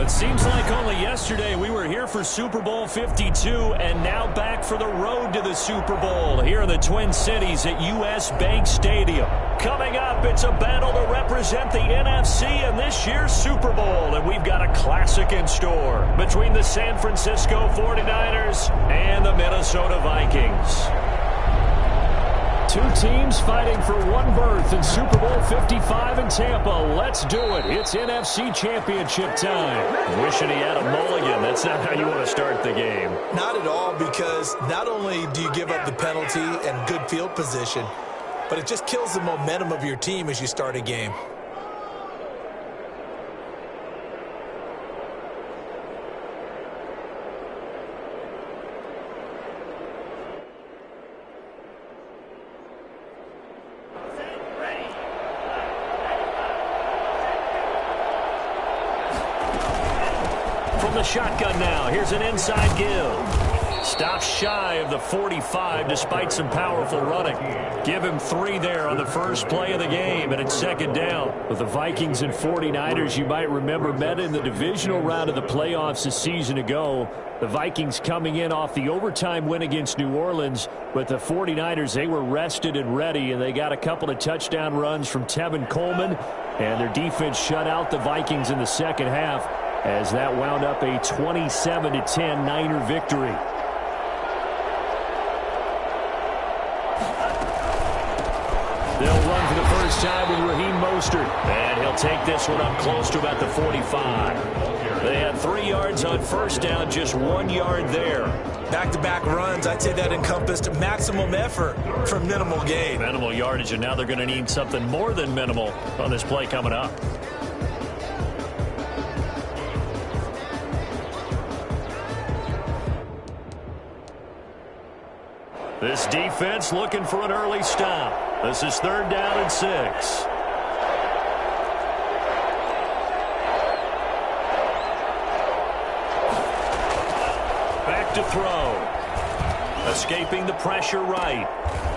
It seems like only yesterday we were here for Super Bowl 52 and now back for the road to the Super Bowl here in the Twin Cities at US Bank Stadium. Coming up, it's a battle to represent the NFC in this year's Super Bowl, and we've got a classic in store between the San Francisco 49ers and the Minnesota Vikings. Two teams fighting for one berth in Super Bowl 55 in Tampa. Let's do it. It's NFC Championship time. Wishing he had a mulligan. That's not how you want to start the game. Not at all, because not only do you give up the penalty and good field position, but it just kills the momentum of your team as you start a game. From the shotgun now, here's an inside give. Stops shy of the 45 despite some powerful running. Give him 3 there on the first play of the game, and it's second down. With the Vikings and 49ers, you might remember, met in the divisional round of the playoffs a season ago. The Vikings coming in off the overtime win against New Orleans, but the 49ers, they were rested and ready, and they got a couple of touchdown runs from Tevin Coleman, and their defense shut out the Vikings in the second half as that wound up a 27-10 Niner victory. They'll run for the first time with Raheem Mostert. And he'll take this one up close to about the 45. They had 3 yards on first down, just 1 yard there. Back-to-back runs, I'd say that encompassed maximum effort for minimal gain. Minimal yardage, and now they're going to need something more than minimal on this play coming up. This defense looking for an early stop. This is 3rd down and 6. Back to throw. Escaping the pressure right.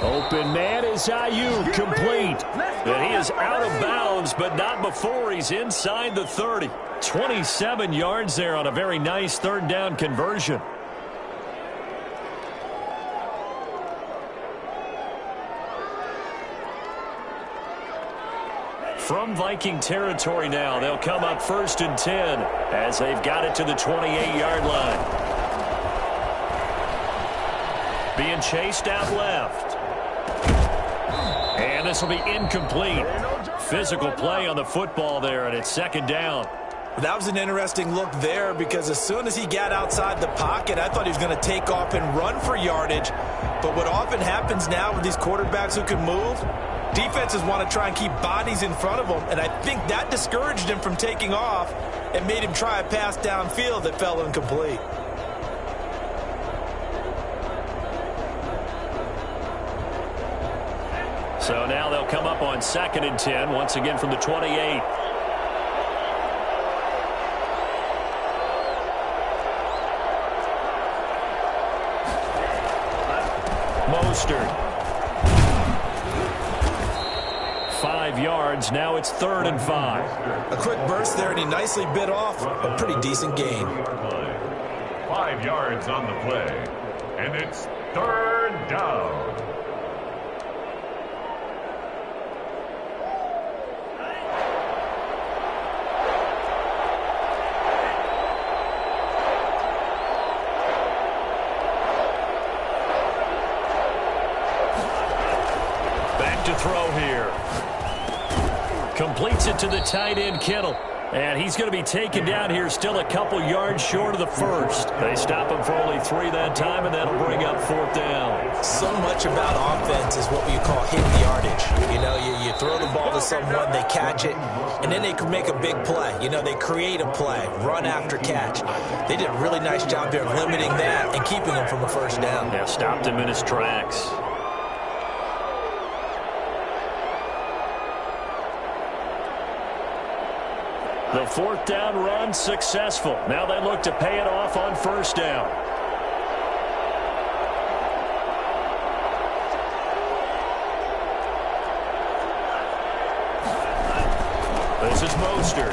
Open man is Ayuk, complete. And he is out of bounds, but not before he's inside the 30. 27 yards there on a very nice 3rd down conversion. From Viking territory now, they'll come up 1st and 10 as they've got it to the 28-yard line. Being chased out left. And this will be incomplete. Physical play on the football there, and it's 2nd down. That was an interesting look there, because as soon as he got outside the pocket, I thought he was going to take off and run for yardage. But what often happens now with these quarterbacks who can move, defenses want to try and keep bodies in front of them, and I think that discouraged him from taking off and made him try a pass downfield that fell incomplete. So now they'll come up on 2nd and 10, once again from the 28. Mostert. 5 yards. Now it's 3rd and 5. A quick burst there, and he nicely bit off a pretty decent gain. 5 yards on the play, and it's 3rd down. Back to throw here. Completes it to the tight end, Kittle. And he's going to be taken down here, still a couple yards short of the first. They stop him for only 3 that time, and that'll bring up 4th down. So much about offense is what we call hitting the yardage. You know, you throw the ball to someone, they catch it, and then they can make a big play. You know, they create a play, run after catch. They did a really nice job there limiting that and keeping him from a first down. Yeah, stopped him in his tracks. The 4th down run successful. Now they look to pay it off on 1st down. This is Mostert.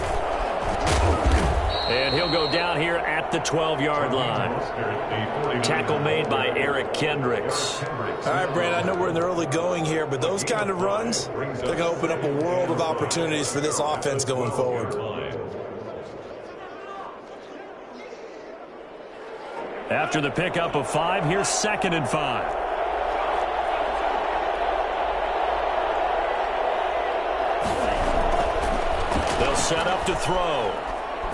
And he'll go down here at the 12-yard line. Tackle made by Eric Kendricks. All right, Brand, I know we're in the early going here, but those kind of runs, they're going to open up a world of opportunities for this offense going forward. After the pickup of 5, here's 2nd and 5. They'll set up to throw.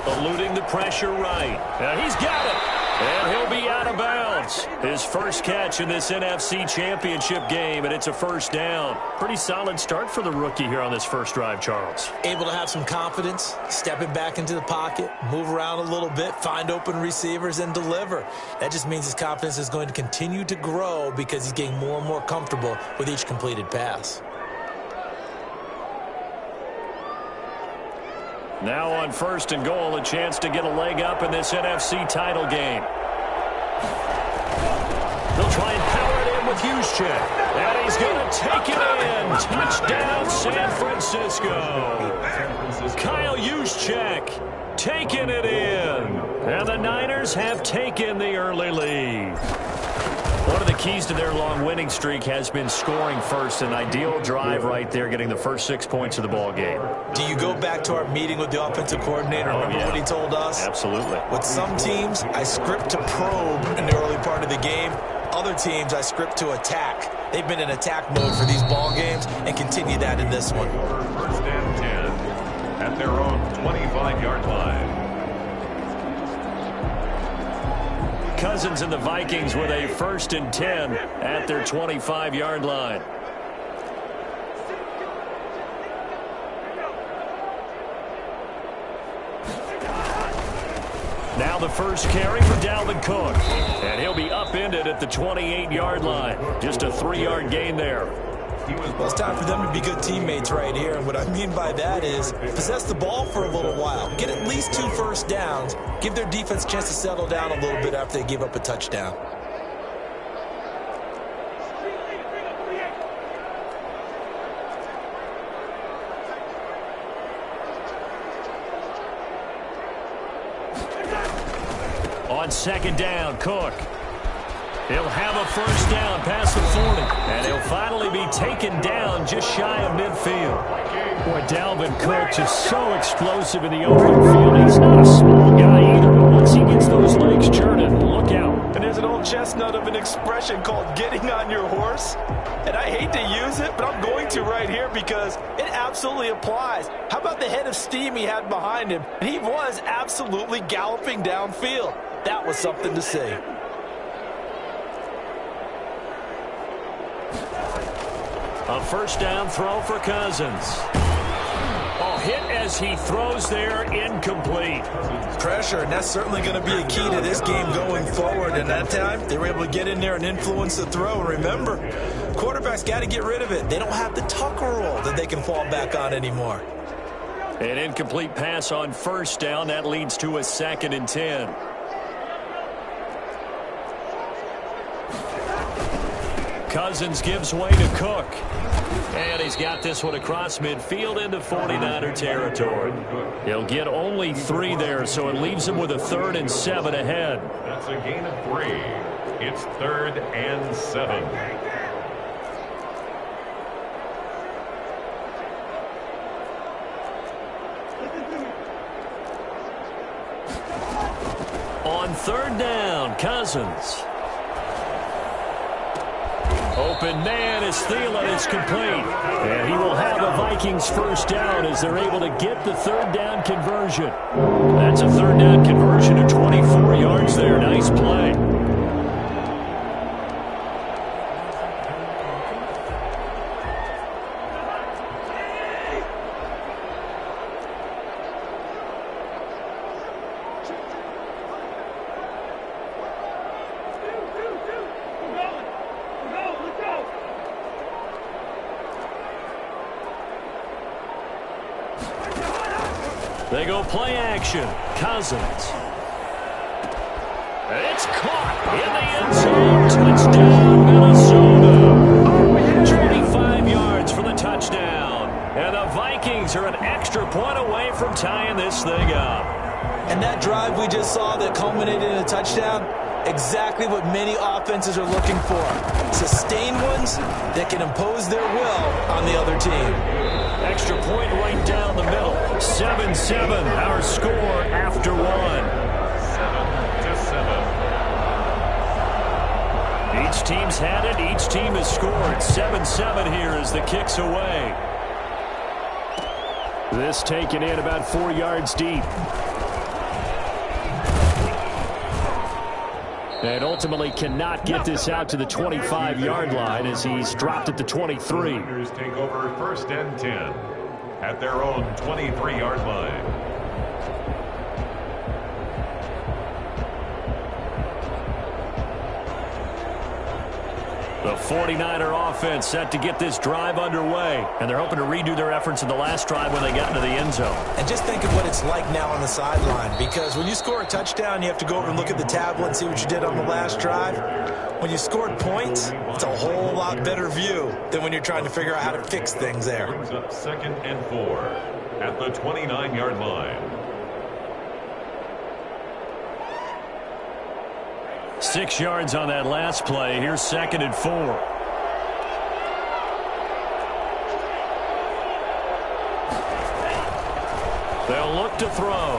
Eluding the pressure right. And he's got it. And he'll be out of bounds. His first catch in this NFC Championship game, and it's a first down. Pretty solid start for the rookie here on this first drive, Charles. Able to have some confidence, stepping back into the pocket, move around a little bit, find open receivers, and deliver. That just means his confidence is going to continue to grow because he's getting more and more comfortable with each completed pass. Now on 1st and goal, a chance to get a leg up in this NFC title game. They'll try and power it in with Juszczyk. And he's going to take it in. Touchdown, San Francisco. Kyle Juszczyk taking it in. And the Niners have taken the early lead. One of the keys to their long winning streak has been scoring first. An ideal drive right there, getting the first 6 points of the ball game. Do you go back to our meeting with the offensive coordinator? Remember what he told us? Absolutely. With some teams, I script to probe in the early part of the game. Other teams, I script to attack. They've been in attack mode for these ball games and continue that in this one. 1st and 10 at their own 25-yard line. Cousins and the Vikings with a 1st and 10 at their 25-yard line. Now the first carry for Dalvin Cook. And he'll be upended at the 28-yard line. Just a 3-yard gain there. Well, it's time for them to be good teammates right here. And what I mean by that is possess the ball for a little while. Get at least 2 first downs. Give their defense a chance to settle down a little bit after they give up a touchdown. On 2nd down, Cook. He'll have a first down past the 40. And he'll finally be taken down just shy of midfield. Boy, Dalvin Cook just so explosive in the open field. He's not a small guy either, but once he gets those legs churning, look out. And there's an old chestnut of an expression called getting on your horse. And I hate to use it, but I'm going to right here because it absolutely applies. How about the head of steam he had behind him? And he was absolutely galloping downfield. That was something to see. A first down throw for Cousins. Oh, hit as he throws there, incomplete. Pressure, and that's certainly going to be a key to this game going forward. And that time, they were able to get in there and influence the throw. Remember, quarterbacks got to get rid of it. They don't have the Tucker rule that they can fall back on anymore. An incomplete pass on first down. That leads to a 2nd and 10. Cousins gives way to Cook. And he's got this one across midfield into 49er territory. He'll get only 3 there, so it leaves him with a 3rd and 7 ahead. That's a gain of 3. It's 3rd and 7. On 3rd down, Cousins. Open man is Thielen. It's complete. And he will have a Vikings first down as they're able to get the 3rd down conversion. That's a 3rd down conversion of 24 yards there. Nice play. They go play action. Cousins. It's caught in the end zone. Touchdown, Minnesota. 25 yards for the touchdown. And the Vikings Vikings are an extra point away from tying this thing up. And that drive we just saw that culminated in a touchdown, exactly what many offenses are looking for. Sustained ones that can impose their will on the other team. Extra point right down the middle. 7-7, our score after one. 7-7. Each team's had it. Each team has scored. 7-7 here as the kick's away. This taken in about 4 yards deep. And ultimately cannot get this out to the 25-yard line as he's dropped at the 23. Raiders take over 1st and 10 at their own 23-yard line. The 49er offense set to get this drive underway. And they're hoping to redo their efforts in the last drive when they got into the end zone. And just think of what it's like now on the sideline. Because when you score a touchdown, you have to go over and look at the tablet and see what you did on the last drive. When you scored points, it's a whole lot better view than when you're trying to figure out how to fix things there. Brings up 2nd and 4 at the 29-yard line. 6 yards on that last play. Here's 2nd and 4. They'll look to throw.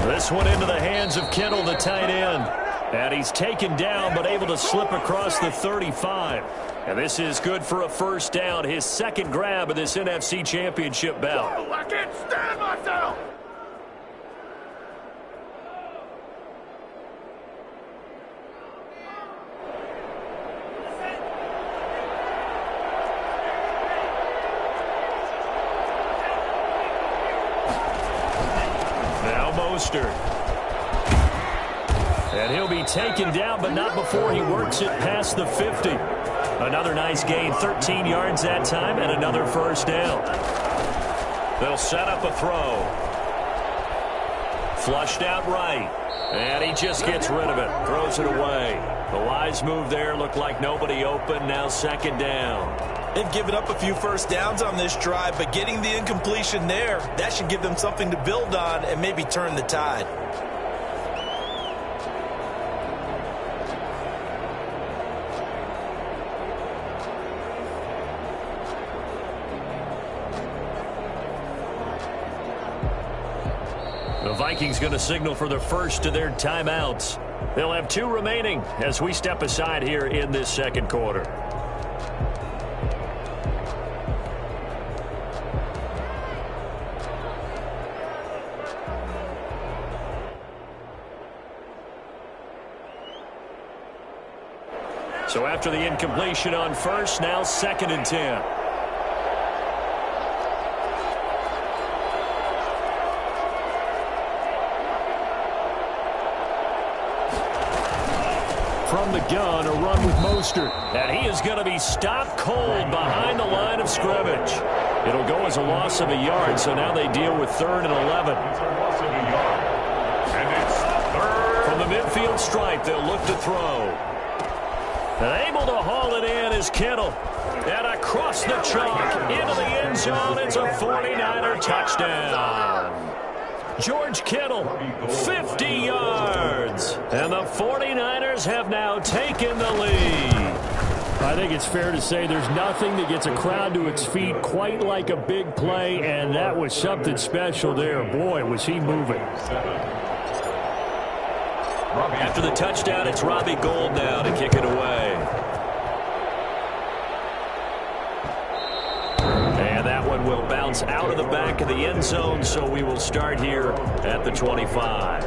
This one into the hands of Kittle, the tight end. And he's taken down but able to slip across the 35. And this is good for a first down. His second grab of this NFC Championship bout. Oh, I can't stand myself! And he'll be taken down, but not before he works it past the 50. Another nice gain, 13 yards that time, and another first down. They'll set up a throw. Flushed out right. And he just gets rid of it, throws it away. The wise move there, looked like nobody open, now 2nd down. They've given up a few first downs on this drive, but getting the incompletion there, that should give them something to build on and maybe turn the tide. The Vikings going to signal for the first of their timeouts. They'll have 2 remaining as we step aside here in this second quarter. So after the incompletion on first, now 2nd and 10. From the gun, a run with Mostert. And he is going to be stopped cold behind the line of scrimmage. It'll go as a loss of a yard, so now they deal with 3rd and 11. It's a loss of a yard. And it's 3rd. From the midfield stripe, they'll look to throw. And able to haul it in is Kittle. And across the chalk, into the end zone, it's a 49er touchdown. George Kittle, 50 yards. And the 49ers have now taken the lead. I think it's fair to say there's nothing that gets a crowd to its feet quite like a big play, and that was something special there. Boy, was he moving. After the touchdown, it's Robbie Gould now to kick it away. And that one will bounce out of the back of the end zone, so we will start here at the 25.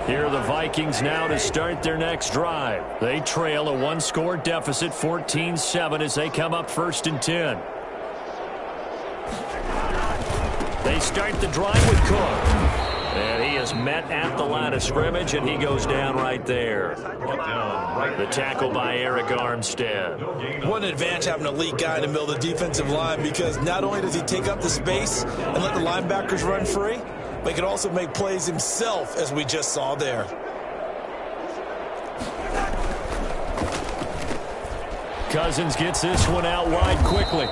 Here are the Vikings now to start their next drive. They trail a 1-score deficit, 14-7, as they come up 1st and 10. They start the drive with Cook. And he is met at the line of scrimmage, and he goes down right there. The tackle by Eric Armstead. What an advantage having a elite guy in the middle of the defensive line, because not only does he take up the space and let the linebackers run free, but he can also make plays himself, as we just saw there. Cousins gets this one out wide quickly.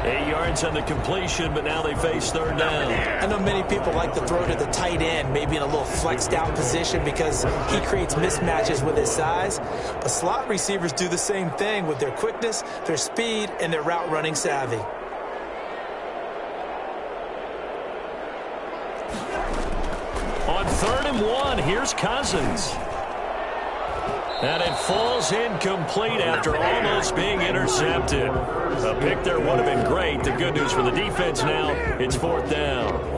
8 yards on the completion, but now they face third down. I know many people like to throw to the tight end, maybe in a little flexed out position because he creates mismatches with his size. But slot receivers do the same thing with their quickness, their speed, and their route running savvy. On 3rd and 1, here's Cousins. And it falls incomplete after almost being intercepted. A pick there would have been great. The good news for the defense now, it's 4th down.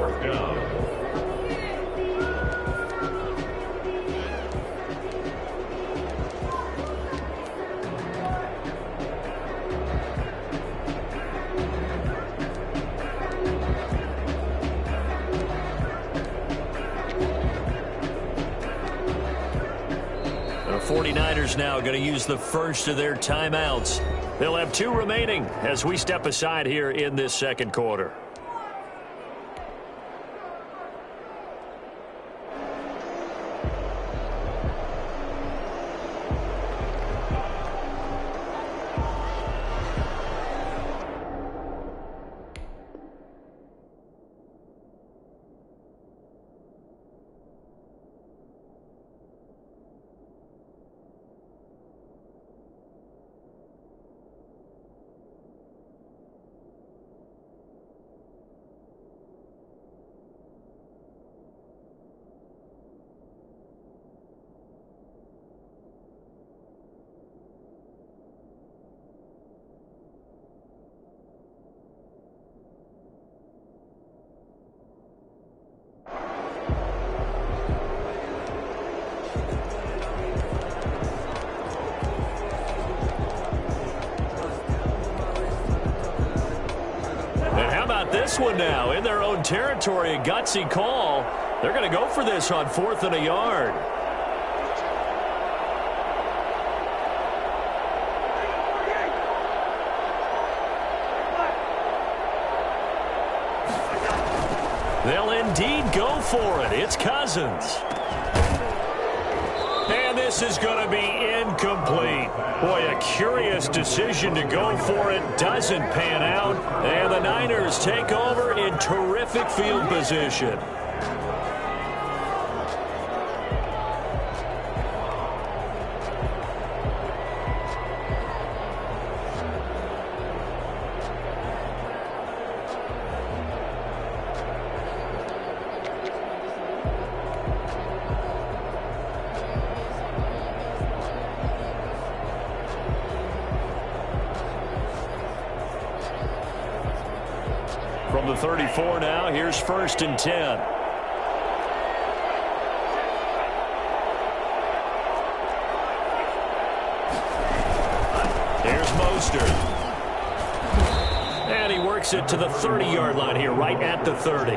The 49ers now going to use the first of their timeouts. They'll have 2 remaining as we step aside here in this second quarter. This one now in their own territory, a gutsy call. They're going to go for this on 4th and a yard. They'll indeed go for it. It's Cousins. And this is going to be incomplete. Boy, a curious decision to go for it. Doesn't pan out. And the Niners take over in terrific field position. From the 34 now, here's 1st and 10. Here's Mostert. And he works it to the 30-yard line here, right at the 30.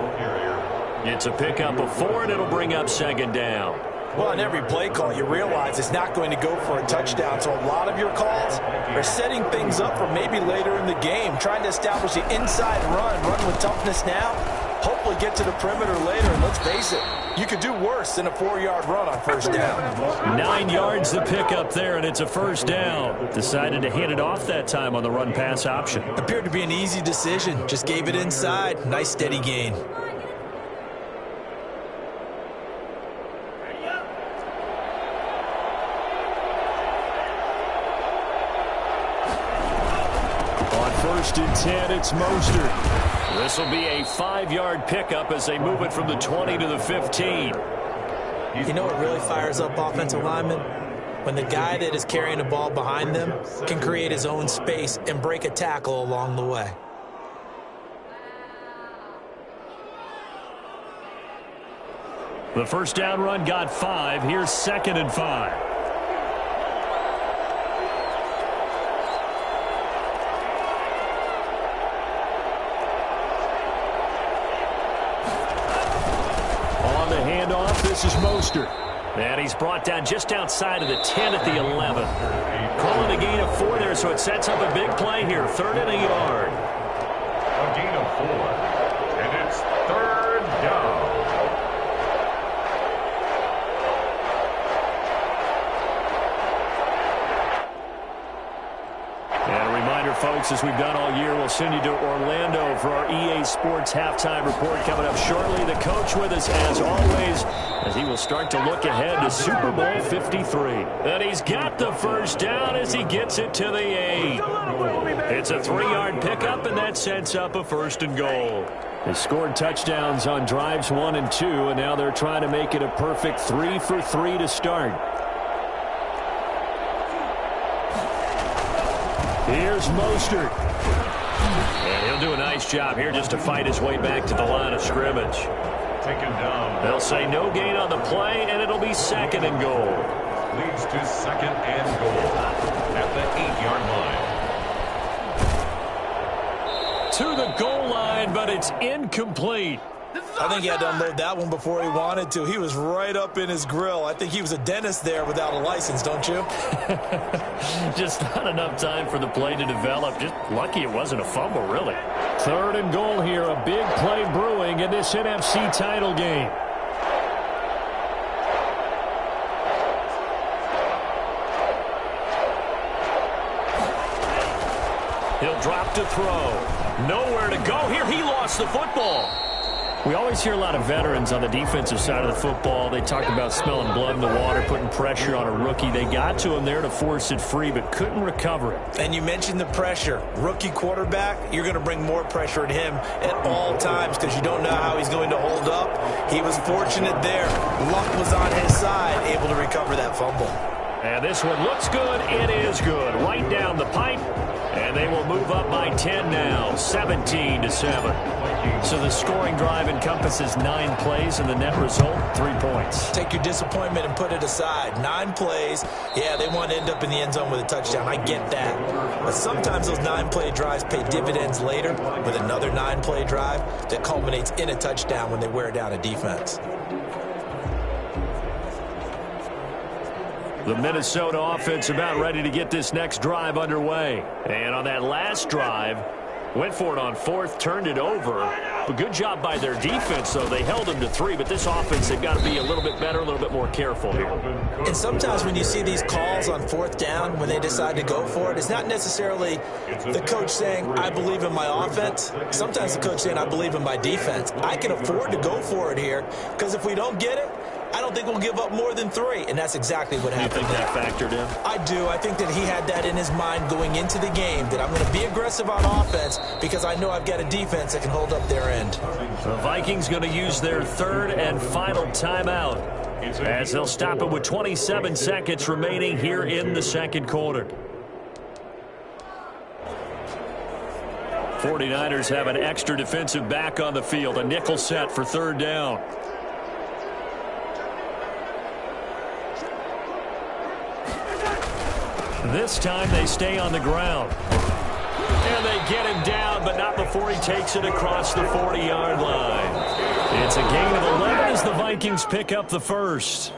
It's a pickup of 4, and it'll bring up 2nd down. Well, in every play call, you realize it's not going to go for a touchdown. So a lot of your calls are setting things up for maybe later in the game, trying to establish the inside run with toughness now, hopefully get to the perimeter later. And let's face it, you could do worse than a 4-yard run on 1st down. 9 yards the pickup there, and it's a 1st down. Decided to hand it off that time on the run-pass option. Appeared to be an easy decision. Just gave it inside. Nice steady gain. On 1st and 10, it's Mostert. This will be a 5-yard pickup as they move it from the 20 to the 15. You know what really fires up offensive linemen? When the guy that is carrying the ball behind them can create his own space and break a tackle along the way. The 1st down run got 5. Here's 2nd and 5. This is Mostert. And he's brought down just outside of the 10 at the 11. Calling a gain of 4 there, so it sets up a big play here. 3rd and a yard. A gain of 4. And it's 3rd down. folks, as we've done all year. We'll send you to Orlando for our EA Sports halftime report coming up shortly. The coach with us, as always, as he will start to look ahead to Super Bowl 53. And he's got the first down as he gets it to the 8. It's a 3-yard pickup, and that sets up a 1st and goal. They scored touchdowns on drives 1 and 2, and now they're trying to make it a perfect 3 for 3 to start. Here's Mostert. And he'll do a nice job here just to fight his way back to the line of scrimmage. Taken down. They'll say no gain on the play, and it'll be 2nd and goal. Leads to 2nd and goal at the 8-yard line. To the goal line, but it's incomplete. I think he had to unload that one before he wanted to. He was right up in his grill. I think he was a dentist there without a license, don't you? Just not enough time for the play to develop. Just lucky it wasn't a fumble, really. 3rd and goal here. A big play brewing in this NFC title game. He'll drop to throw. Nowhere to go here. He lost the football. We always hear a lot of veterans on the defensive side of the football. They talk about smelling blood in the water, putting pressure on a rookie. They got to him there to force it free, but couldn't recover it. And you mentioned the pressure. Rookie quarterback, you're going to bring more pressure at him at all times because you don't know how he's going to hold up. He was fortunate there. Luck was on his side, able to recover that fumble. And this one looks good. It is good. Right down the pipe. And they will move up by 10 now, 17-7. So the scoring drive encompasses 9 plays, and the net result, 3 points. Take your disappointment and put it aside. 9 plays. Yeah, they want to end up in the end zone with a touchdown. I get that. But sometimes those 9-play drives pay dividends later with another 9-play drive that culminates in a touchdown when they wear down a defense. The Minnesota offense about ready to get this next drive underway. And on that last drive, went for it on 4th, turned it over. A good job by their defense, though. They held them to 3, but this offense, they've got to be a little bit better, a little bit more careful here. And sometimes when you see these calls on 4th down, when they decide to go for it, it's not necessarily the coach saying, I believe in my offense. Sometimes the coach saying, I believe in my defense. I can afford to go for it here, because if we don't get it, I don't think we'll give up more than 3, and that's exactly what happened. You think that factored in? I do. I think that he had that in his mind going into the game, that I'm going to be aggressive on offense because I know I've got a defense that can hold up their end. The Vikings going to use their 3rd and final timeout as they'll stop it with 27 seconds remaining here in the 2nd quarter. 49ers have an extra defensive back on the field, a nickel set for 3rd down. This time they stay on the ground. And they get him down, but not before he takes it across the 40-yard line. It's a gain of 11 as the Vikings pick up the 1st.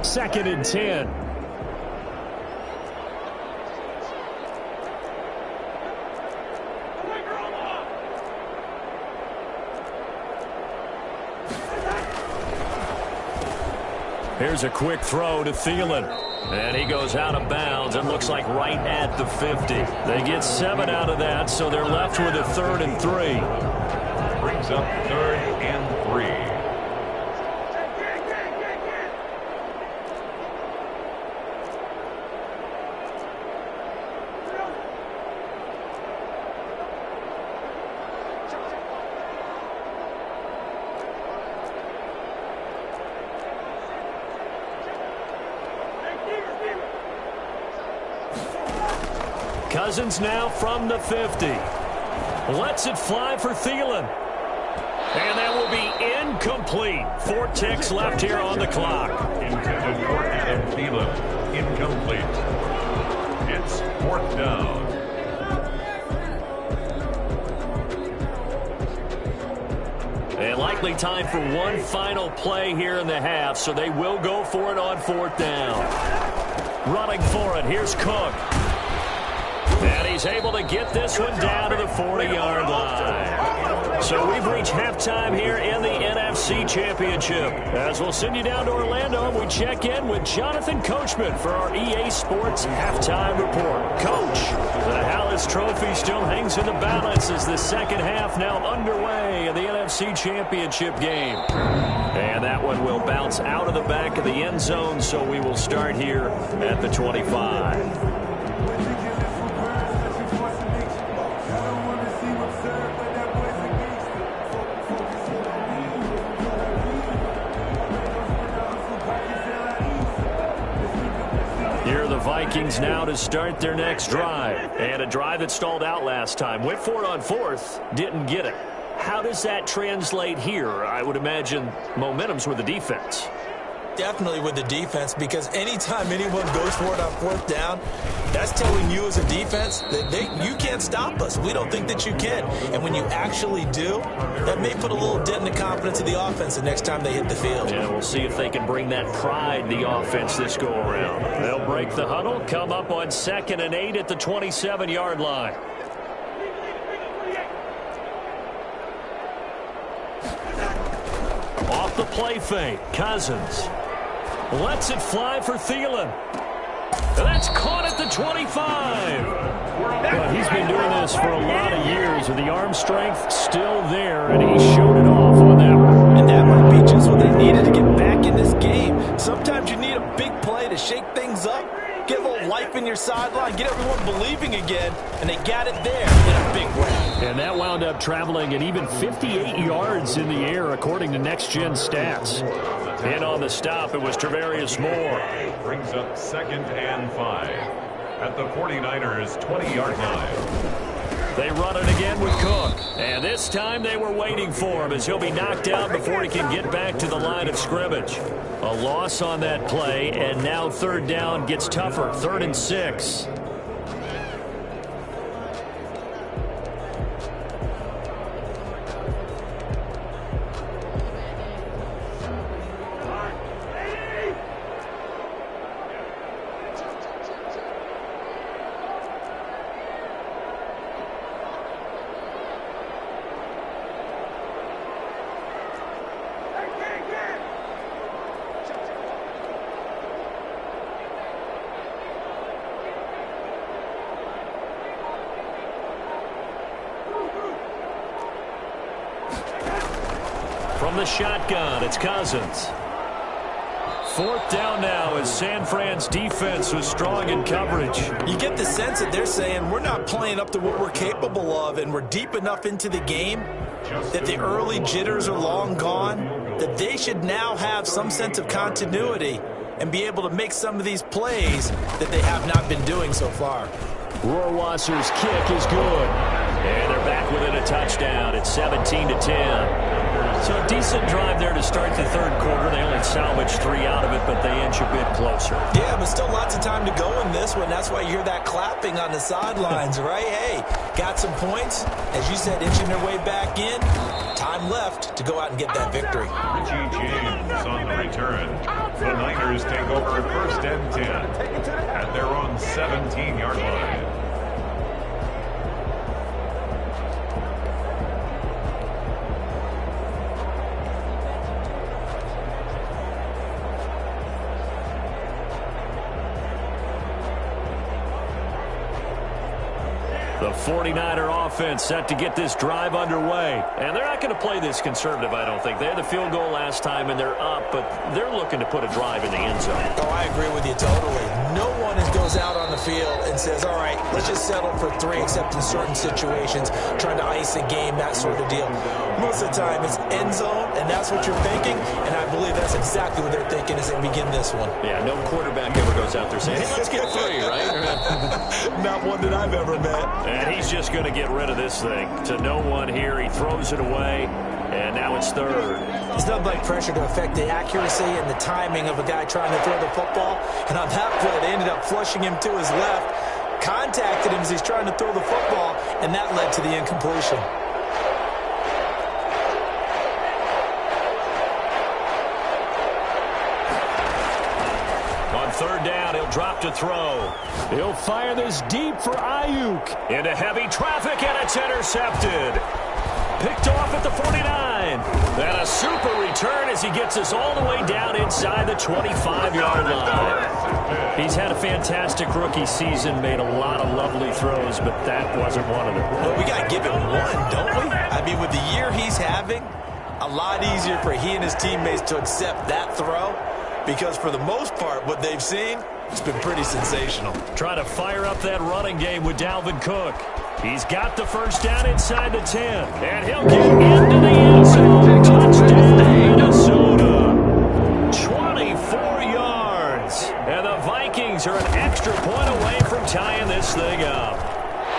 Second and 10. Here's a quick throw to Thielen. And he goes out of bounds. It looks like right at the 50. They get 7 out of that, so they're left with a 3rd and 3. Brings up 3rd and 3. Cousins now from the 50. Lets it fly for Thielen. And that will be incomplete. 4 ticks left here on the clock. Intended for Adam Thielen. Incomplete. It's 4th down. And likely time for one final play here in the half, so they will go for it on 4th down. Running for it, here's Cook. And he's able to get this one down to the 40-yard line. So we've reached halftime here in the NFC Championship. As we'll send you down to Orlando, we check in with Jonathan Coachman for our EA Sports Halftime Report. Coach, the Hallis Trophy still hangs in the balance as the second half now underway in the NFC Championship game. And that one will bounce out of the back of the end zone, so we will start here at the 25. Vikings now to start their next drive. And a drive that stalled out last time. Went for it on fourth. Didn't get it. How does that translate here? I would imagine momentum's with the defense. Definitely with the defense, because anytime anyone goes for it on fourth down, that's telling you as a defense that you can't stop us. We don't think that you can. And when you actually do, that may put a little dent in the confidence of the offense the next time they hit the field. Yeah, we'll see if they can bring that pride the offense this go around. They'll break the huddle, come up on 2nd and 8 at the 27-yard line. Off the play fake, Cousins lets it fly for Thielen. That's caught at the 25. Well, he's been doing this for a lot of years with the arm strength still there, and he showed it off on that one. And that might be just what they needed to get back in this game. Sometimes you need a big play to shake things up, get a little life in your sideline, get everyone believing again, and they got it there in a big way. And that wound up traveling at even 58 yards in the air, according to Next Gen Stats. In on the stop, it was Travarius Moore. Brings up 2nd and 5 at the 49ers' 20-yard line. They run it again with Cook. And this time they were waiting for him as he'll be knocked out before he can get back to the line of scrimmage. A loss on that play, and now third down gets tougher. 3rd and 6. From the shotgun, it's Cousins. 4th down now as San Fran's defense was strong in coverage. You get the sense that they're saying we're not playing up to what we're capable of, and we're deep enough into the game that the early jitters are long gone, that they should now have some sense of continuity and be able to make some of these plays that they have not been doing so far. Rohrwasser's kick is good. And they're back within a touchdown. It's 17-10. So a decent drive there to start the third quarter. They only salvaged 3 out of it, but they inch a bit closer. Yeah, but still lots of time to go in this one. That's why you hear that clapping on the sidelines, right? Hey, got some points. As you said, inching their way back in. Time left to go out and get that victory. Richie James on the return. The Niners take over 1st and 10 at their own 17-yard line. The 49er offense set to get this drive underway. And they're not going to play this conservative, I don't think. They had the field goal last time, and they're up, but they're looking to put a drive in the end zone. Oh, I agree with you totally. No one goes out on the field and says, all right, let's just settle for 3, except in certain situations, trying to ice a game, that sort of deal. Most of the time, it's end zone, and that's what you're thinking, and I believe that's exactly what they're thinking as they begin this one. Yeah, no quarterback ever goes out there saying, hey, let's get 3, right? Not one that I've ever met. And he's just going to get rid of this thing. To no one here. He throws it away, and now it's 3rd. It's nothing like pressure to affect the accuracy and the timing of a guy trying to throw the football. And on that play, they ended up flushing him to his left, contacted him as he's trying to throw the football, and that led to the incompletion. third down. He'll drop to throw. He'll fire this deep for Ayuk. Into heavy traffic, and it's intercepted. Picked off at the 49. And a super return as he gets us all the way down inside the 25-yard line. He's had a fantastic rookie season, made a lot of lovely throws, but that wasn't one of them. Well, we got to give him one, don't we? I mean, with the year he's having, a lot easier for he and his teammates to accept that throw, because for the most part, what they've seen, it's been pretty sensational. Trying to fire up that running game with Dalvin Cook. He's got the first down inside the 10. And he'll get into the end zone. Touchdown, Minnesota. 24 yards. And the Vikings are an extra point away from tying this thing up.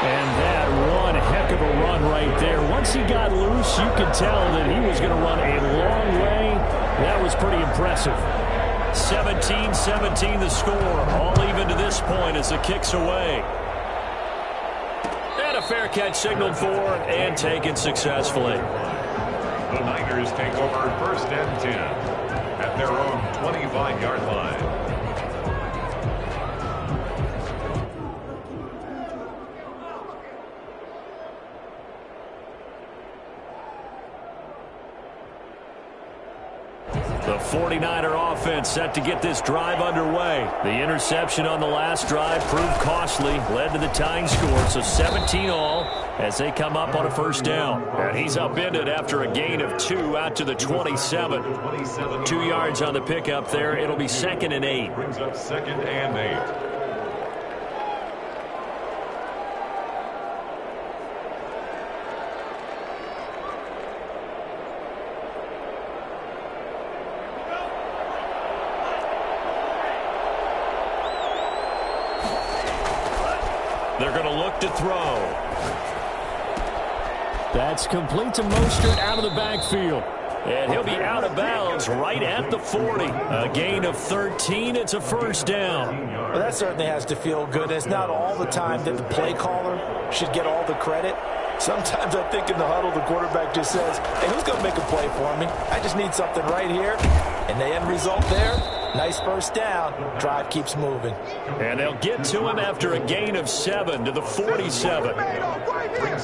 And that one heck of a run right there. Once he got loose, you could tell that he was going to run a long way. That was pretty impressive. 17-17 the score. All even to this point as the kick's away. And a fair catch signaled for and taken successfully. The Niners take over first and 10 at their own 25-yard line. The 49er offense set to get this drive underway. The interception on the last drive proved costly, led to the tying score, so 17 all as they come up on a first down. And he's upended after a gain of 2 out to the 27. 2 yards on the pickup there. It'll be 2nd and 8. Brings up 2nd and 8. They're going to look to throw. That's complete to Mostert out of the backfield. And he'll be out of bounds right at the 40. A gain of 13. It's a first down. Well, that certainly has to feel good. It's not all the time that the play caller should get all the credit. Sometimes I think in the huddle, the quarterback just says, hey, who's going to make a play for me? I just need something right here. And the end result there, nice first down. Drive keeps moving. And they'll get to him after a gain of 7 to the 47.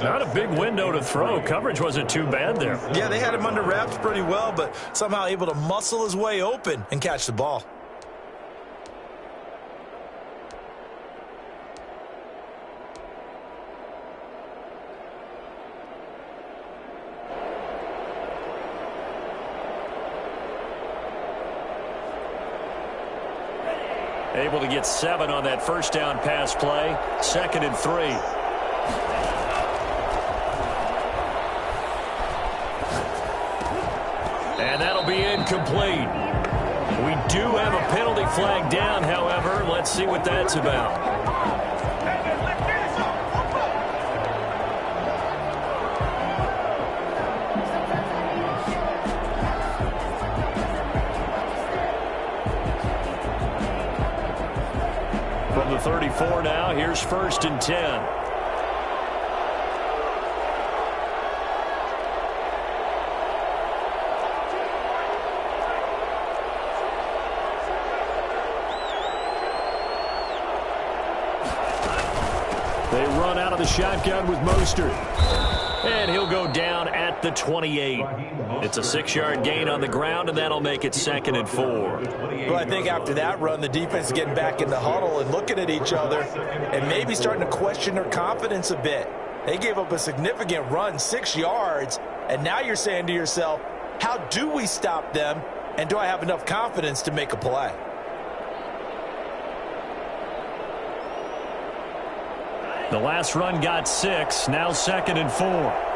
Not a big window to throw. Coverage wasn't too bad there. Yeah, they had him under wraps pretty well, but somehow able to muscle his way open and catch the ball. Able to get 7 on that first down pass play. 2nd and 3. And that'll be incomplete. We do have a penalty flag down, however. Let's see what that's about. From the 34 now, here's 1st and 10. They run out of the shotgun with Mostert. And he'll go down at the 28. It's a 6-yard gain on the ground, and that'll make it 2nd and 4. Well, I think after that run, the defense is getting back in the huddle and looking at each other and maybe starting to question their confidence a bit. They gave up a significant run, 6 yards, and now you're saying to yourself, how do we stop them, and do I have enough confidence to make a play? The last run got 6, now 2nd and 4.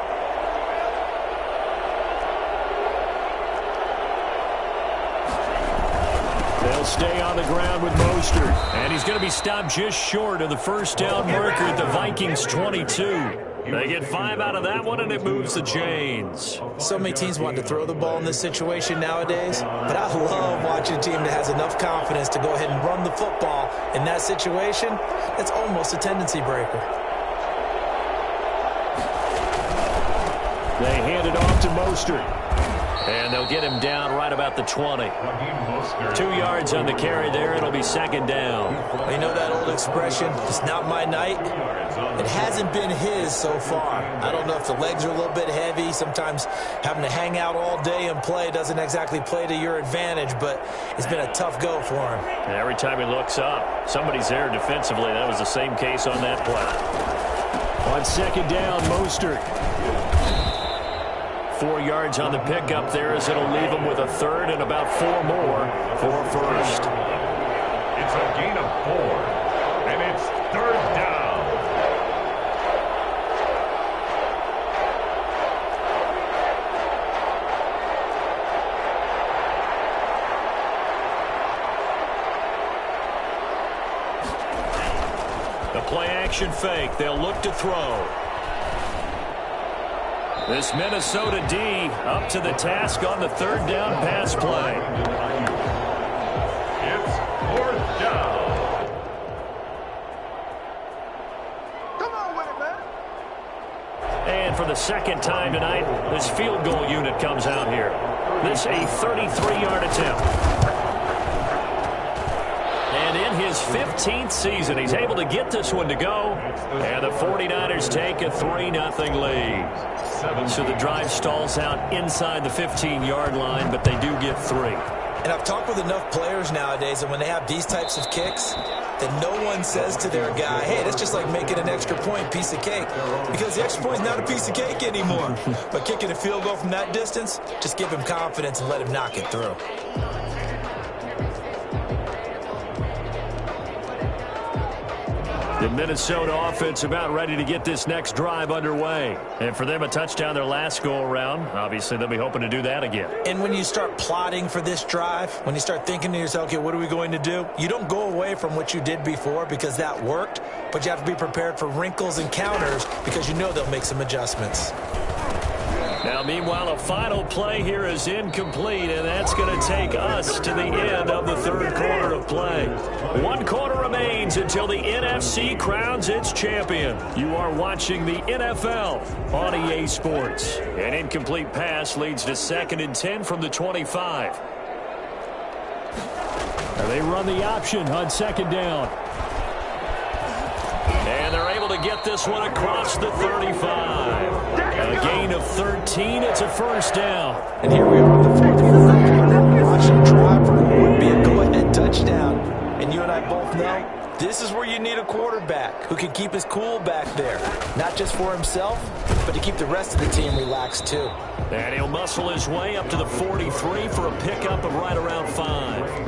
They'll stay on the ground with Mostert. And he's going to be stopped just short of the first down marker at the Vikings 22. They get 5 out of that one, and it moves the chains. So many teams want to throw the ball in this situation nowadays, but I love watching a team that has enough confidence to go ahead and run the football. In that situation, it's almost a tendency breaker. They hand it off to Mostert. And they'll get him down right about the 20. 2 yards on the carry there. It'll be second down. Well, you know that old expression, it's not my night? It hasn't been his so far. I don't know if the legs are a little bit heavy. Sometimes having to hang out all day and play doesn't exactly play to your advantage, but it's been a tough go for him. And every time he looks up, somebody's there defensively. That was the same case on that play. On second down, Mostert. 4 yards on the pickup there as it'll leave him with a third and about 4 more for first. It's a gain of 4, and it's third down. The play-action fake. They'll look to throw. This Minnesota D up to the task on the third down pass play. It's fourth down. Come on with it, man. And for the second time tonight, this field goal unit comes out here. This a 33-yard attempt. And in his 15th season, he's able to get this one to go. And the 49ers take a 3-0 lead. So the drive stalls out inside the 15-yard line, but they do get 3. And I've talked with enough players nowadays that when they have these types of kicks, that no one says to their guy, hey, that's just like making an extra point, piece of cake. Because the extra point is not a piece of cake anymore. But kicking a field goal from that distance, just give him confidence and let him knock it through. The Minnesota offense about ready to get this next drive underway. And for them, a touchdown their last go-around. Obviously, they'll be hoping to do that again. And when you start plotting for this drive, when you start thinking to yourself, okay, what are we going to do? You don't go away from what you did before because that worked, but you have to be prepared for wrinkles and counters because you know they'll make some adjustments. Now, meanwhile, a final play here is incomplete, and that's going to take us to the end of the third quarter of play. 1 quarter remains until the NFC crowns its champion. You are watching the NFL on EA Sports. An incomplete pass leads to 2nd and 10 from the 25. They run the option on second down. And they're able to get this one across the 35. A gain of 13. It's a first down. And here we are on the fourth quarter. Watching drive would be a go-ahead touchdown. And you and I both know this is where you need a quarterback who can keep his cool back there. Not just for himself, but to keep the rest of the team relaxed too. And he'll muscle his way up to the 43 for a pickup of right around 5.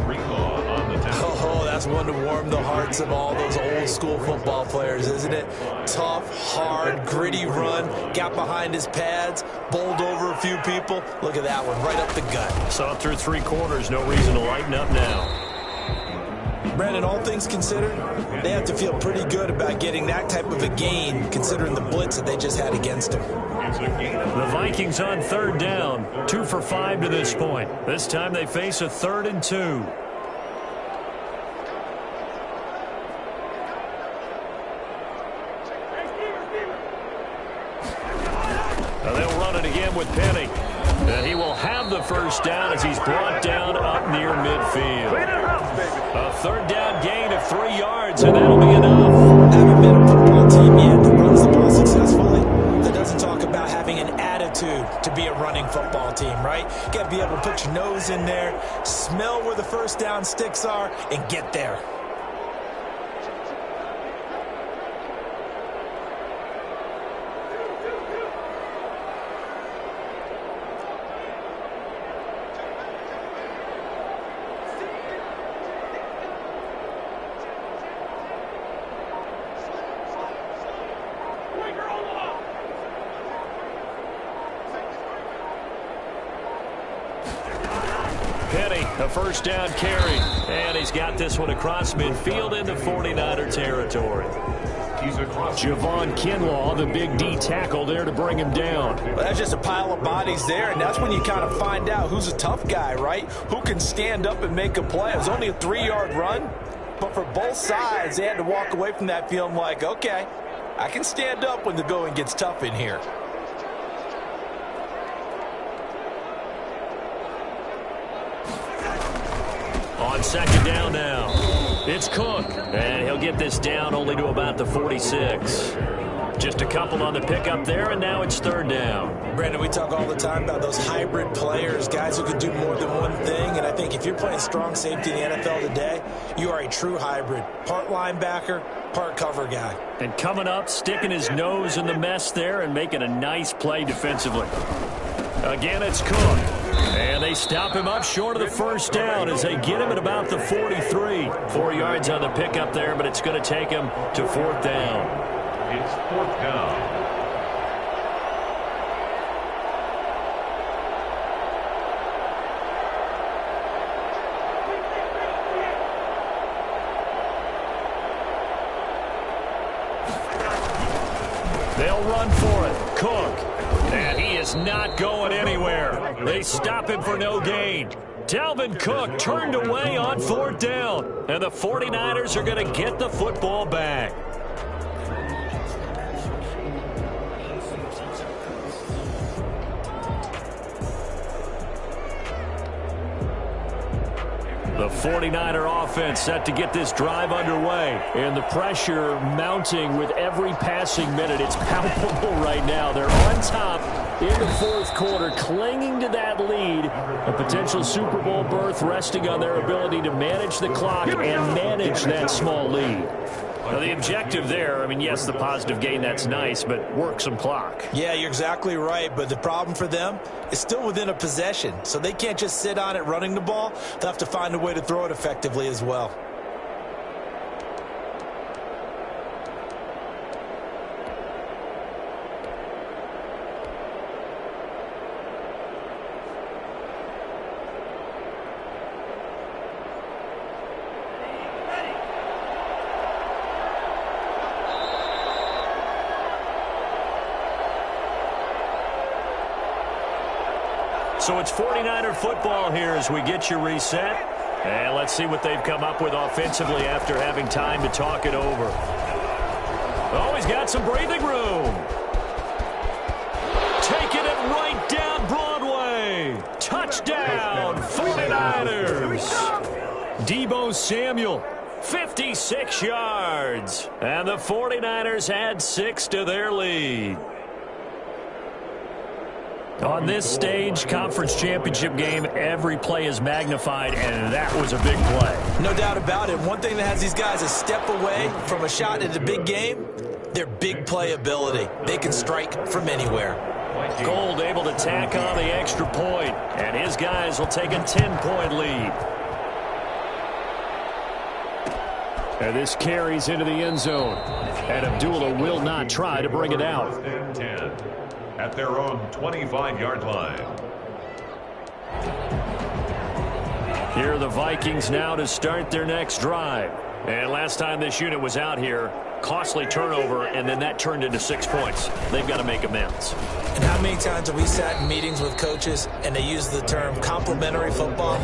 Oh, that's one to warm the hearts of all those old school football players, isn't it? Tough, hard, gritty run, got behind his pads, bowled over a few people. Look at that one, right up the gut. Saw through 3 quarters, no reason to lighten up now. Brandon, all things considered, they have to feel pretty good about getting that type of a gain considering the blitz that they just had against them. The Vikings on third down, 2 for 5 to this point. This time they face a 3rd and 2. They'll run it again with Penny. And he will have the first down as he's brought down up near midfield. A 3rd down gain of 3 yards, and that'll be enough. Haven't been a football team yet that runs the ball successfully. That doesn't talk about having an attitude to be a running football team, right? You got to be able to put your nose in there, smell where the first down sticks are, and get there. Penny, a first down carry. And he's got this one across midfield into 49er territory. Javon Kinlaw, the big D tackle there to bring him down. Well, that's just a pile of bodies there, and that's when you kind of find out who's a tough guy, right? Who can stand up and make a play. It was only a 3-yard run, but for both sides, they had to walk away from that feeling like, okay, I can stand up when the going gets tough in here. On second down now, it's Cook. And he'll get this down only to about the 46. Just a couple on the pickup there, and now it's third down. Brandon, we talk all the time about those hybrid players, guys who can do more than one thing. And I think if you're playing strong safety in the NFL today, you are a true hybrid. Part linebacker, part cover guy. And coming up, sticking his nose in the mess there and making a nice play defensively. Again, it's Cook. And they stop him up short of the first down as they get him at about the 43. 4 yards on the pickup there, but it's going to take him to fourth down. It's fourth down. They'll run for it. Cook. And he is not going anywhere. They stop him for no gain. Dalvin Cook turned away on fourth down. And the 49ers are going to get the football back. The 49er offense set to get this drive underway. And the pressure mounting with every passing minute. It's palpable right now. They're on top in the fourth quarter, clinging to that lead. A potential Super Bowl berth resting on their ability to manage the clock and manage that small lead. Now, the objective there, I mean, yes, the positive gain, that's nice, but work some clock. Yeah, you're exactly right, but the problem for them is still within a possession, so they can't just sit on it running the ball. They'll have to find a way to throw it effectively as well. So it's 49er football here as we get you reset. And let's see what they've come up with offensively after having time to talk it over. Oh, he's got some breathing room. Taking it right down Broadway. Touchdown, 49ers. Deebo Samuel, 56 yards. And the 49ers add 6 to their lead. On this stage, conference championship game, every play is magnified, and that was a big play. No doubt about it. One thing that has these guys a step away from a shot at a big game, their big play ability. They can strike from anywhere. Gold able to tack on the extra point, and his guys will take a 10-point lead. And this carries into the end zone. And Abdullah will not try to bring it out. First and 10 at their own 25-yard line. Here are the Vikings now to start their next drive. And last time this unit was out here, costly turnover, and then that turned into 6 points. They've got to make amends. And how many times have we sat in meetings with coaches and they use the term complementary football?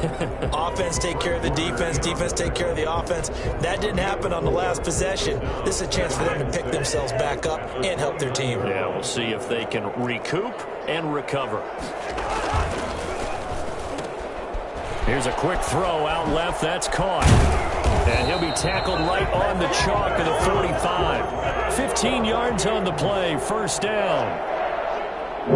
Offense take care of the defense, defense take care of the offense. That didn't happen on the last possession. This is a chance for them to pick themselves back up and help their team. Yeah, we'll see if they can recoup and recover. Here's a quick throw out left. That's caught. And he'll be tackled right on the chalk of the 45. 15 yards on the play. First down. The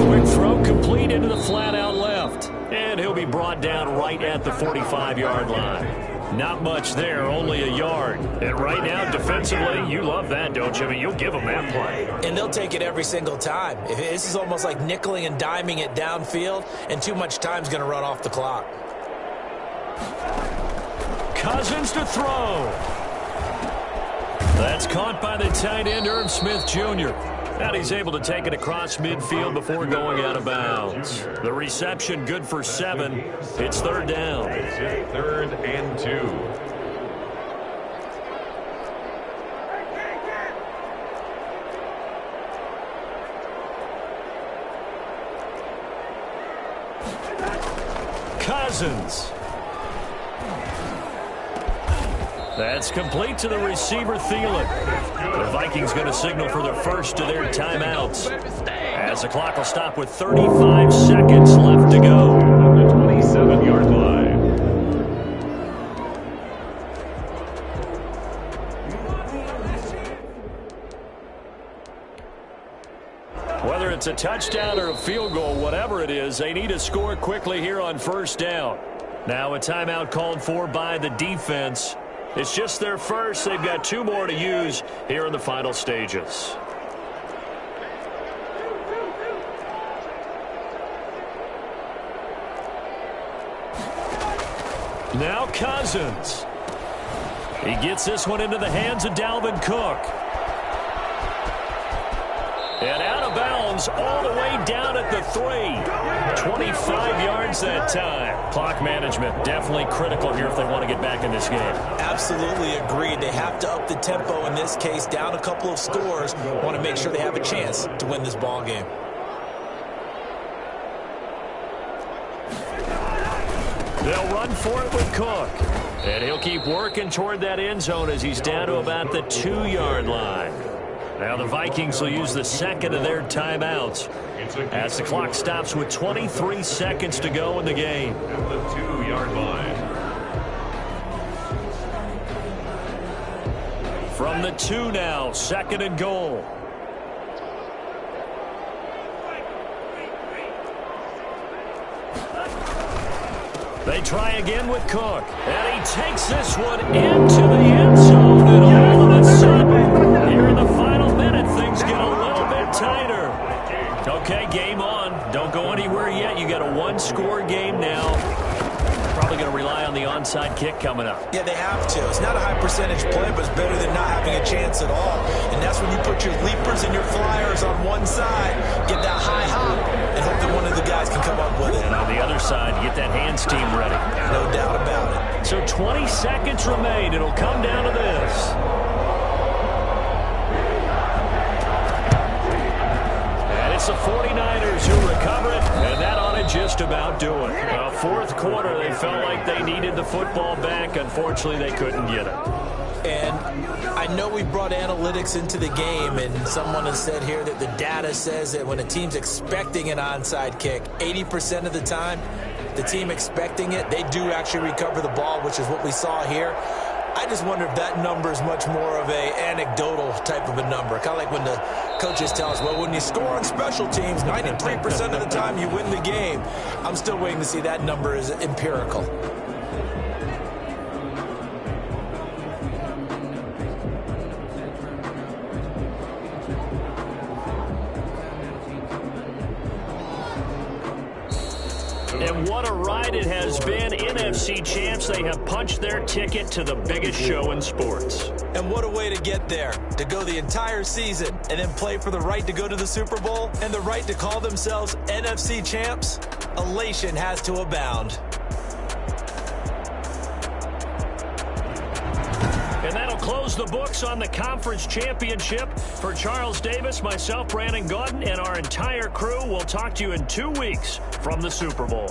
quick throw complete into the flat out left. And he'll be brought down right at the 45-yard line. Not much there, only a yard. And right now, defensively, you love that, don't you? I mean, you'll give them that play. And they'll take it every single time. This is almost like nickeling and diming it downfield, and too much time's going to run off the clock. Cousins to throw. That's caught by the tight end, Irv Smith Jr. And he's able to take it across midfield before going out of bounds. The reception good for 7. It's third down. It's third and 2. Cousins. That's complete to the receiver, Thielen. The Vikings going to signal for their first of their timeouts, as the clock will stop with 35 seconds left to go. it's a touchdown or a field goal, whatever it is, they need to score quickly here on first down. Now a timeout called for by the defense. It's just their first. They've got 2 more to use here in the final stages. Now Cousins. He gets this one into the hands of Dalvin Cook. And out of bounds all the way down at the 3. 25 yards that time. Clock management definitely critical here if they want to get back in this game. Absolutely agreed. They have to up the tempo in this case. Down a couple of scores. Want to make sure they have a chance to win this ball game. They'll run for it with Cook. And he'll keep working toward that end zone as he's down to about the 2-yard line. Now the Vikings will use the second of their timeouts as the clock stops with 23 seconds to go in the game. At the 2-yard line. From the 2 now, 2nd and goal. They try again with Cook. And he takes this one into the end zone. And all of a sudden, here in the final minute, things get a little bit tighter. Okay, game on. Don't go anywhere yet. You got a 1-score game now. Probably going to rely on the onside kick coming up. Yeah, they have to. It's not a high percentage play, but it's better than not having a chance at all. And that's when you put your leapers and your flyers on one side, get that high hop, and hope that one of the guys can come up with it. And on the other side, get that hands team ready. No doubt about it. So 20 seconds remain. It'll come down to this. And it's the 49ers who recover it, and that ought to just about do it. Fourth quarter, they felt like they needed the football back. Unfortunately, they couldn't get it. And I know we brought analytics into the game, and someone has said here that the data says that when a team's expecting an onside kick, 80% of the time, the team expecting it, they do actually recover the ball, which is what we saw here. I just wonder if that number is much more of a anecdotal type of a number. Kind of like when the coaches tell us, well, when you score on special teams, 93% of the time you win the game. I'm still waiting to see that number is empirical. And what a ride it has been. NFC champs, they have punched their ticket to the biggest show in sports. And what a way to get there, to go the entire season and then play for the right to go to the Super Bowl and the right to call themselves NFC champs. Elation has to abound. And that'll close the books on the conference championship. For Charles Davis, myself, Brandon Gaudin, and our entire crew, we'll talk to you in 2 weeks from the Super Bowl.